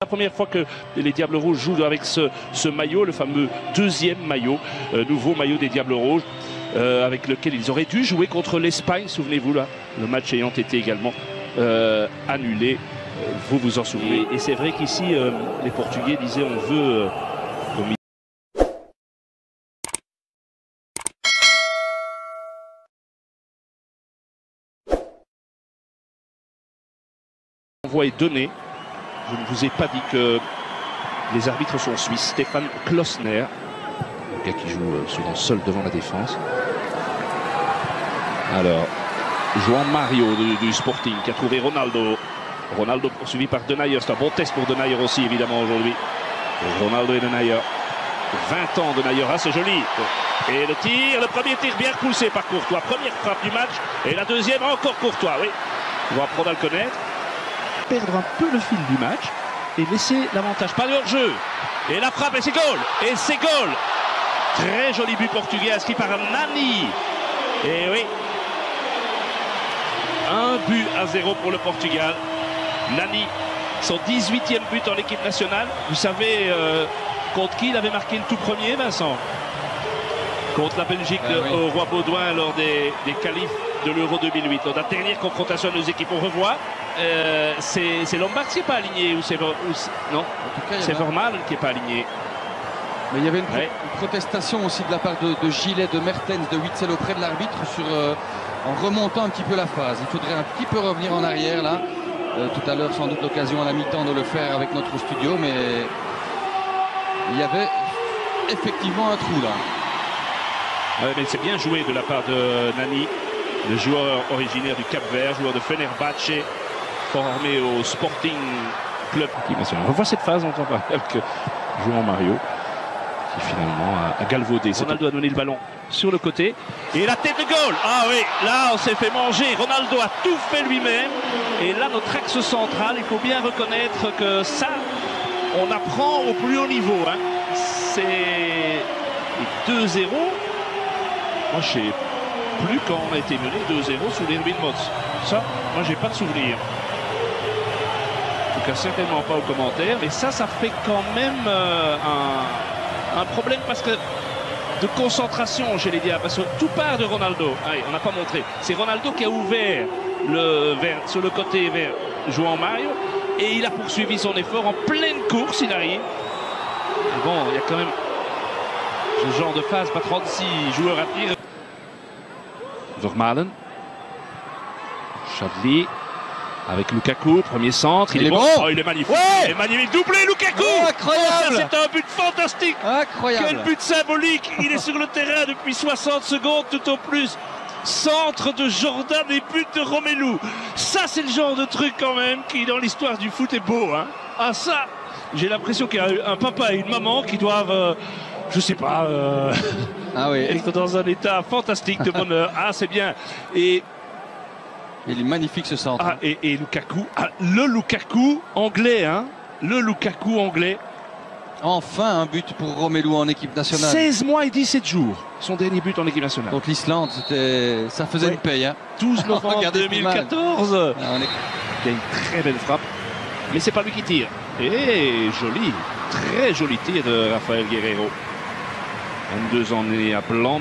La première fois que les Diables Rouges jouent avec ce maillot, le fameux deuxième maillot, nouveau maillot des Diables Rouges, avec lequel ils auraient dû jouer contre l'Espagne, souvenez-vous là, le match ayant été également annulé, vous vous en souvenez. Et c'est vrai qu'ici, les Portugais disaient on veut... L'envoi est donné. Je ne vous ai pas dit que les arbitres sont suisses. Stéphane Klosner, le gars qui joue souvent seul devant la défense. Alors, João Mario du Sporting qui a trouvé Ronaldo. Ronaldo poursuivi par Denayer. C'est un bon test pour Denayer aussi, évidemment, aujourd'hui. Ronaldo et Denayer. 20 ans, Denayer. Ah, c'est joli. Et le tir, le premier tir bien repoussé par Courtois. Première frappe du match. Et la deuxième, encore Courtois. Oui, on va apprendre à le connaître. Perdre un peu le fil du match et laisser l'avantage. Pas de hors-jeu. Et la frappe et c'est goal. Et c'est goal. Très joli but portugais inscrit par Nani. Et oui. 1-0 pour le Portugal. Nani, son 18e but en équipe nationale. Vous savez contre qui il avait marqué le tout premier, Vincent? Contre la Belgique au Roi Baudouin lors des qualifs de l'Euro 2008. Dans la dernière confrontation de nos équipes, on revoit. C'est Lombard qui n'est pas aligné ou c'est non, c'est Vermaelen qui n'est pas aligné. Mais il y avait une protestation aussi de la part de Gillet, de Mertens, de Witzel auprès de l'arbitre sur en remontant un petit peu la phase. Il faudrait un petit peu revenir en arrière là. Tout à l'heure, sans doute l'occasion à la mi-temps de le faire avec notre studio, mais il y avait effectivement un trou là. Ouais, mais c'est bien joué de la part de Nani, le joueur originaire du Cap-Vert, joueur de Fenerbahçe, formé au Sporting Club. On revoit cette phase, on entend pas, avec João Mario, qui finalement a galvaudé. Ronaldo a donné le ballon sur le côté. Et la tête de goal. Ah oui, là on s'est fait manger. Ronaldo a tout fait lui-même. Et là notre axe central, il faut bien reconnaître que ça, on apprend au plus haut niveau. Hein. C'est 2-0. Moi je sais plus quand on a été mené 2-0 sous l'Irvine Mods. Ça, moi j'ai pas de souvenir. En tout cas certainement pas aux commentaires. Mais ça fait quand même un problème parce que de concentration chez les Diables. Parce que tout part de Ronaldo. Allez, on n'a pas montré. C'est Ronaldo qui a ouvert sur le côté vers João Mario. Et il a poursuivi son effort en pleine course. Il arrive. Et bon, il y a quand même ce genre de phase, pas 36 joueurs à tir. Vermaelen. Chadli. Avec Lukaku, premier centre, il est bon. Oh, il est magnifique. Ouais, il est magnifique, doublé Lukaku. Oh, incroyable. C'est un but fantastique. Incroyable. Quel but symbolique. Il est sur le terrain depuis 60 secondes tout au plus. Centre de Jordan et but de Romelu. Ça, c'est le genre de truc quand même qui, dans l'histoire du foot, est beau. Hein. Ah ça, j'ai l'impression qu'il y a un papa et une maman qui doivent, je sais pas, être dans un état fantastique de bonheur. Ah, c'est bien. Et il est magnifique ce centre. Ah, et Lukaku, le Lukaku anglais, hein. Le Lukaku anglais. Enfin un but pour Romelu en équipe nationale. 16 mois et 17 jours, son dernier but en équipe nationale. Contre l'Islande, ça faisait une paye. Hein. 12 novembre 2014. Il y a une très belle frappe, mais c'est pas lui qui tire. Et joli, très joli tir de Rafael Guerreiro. 22 ans né à Blanc.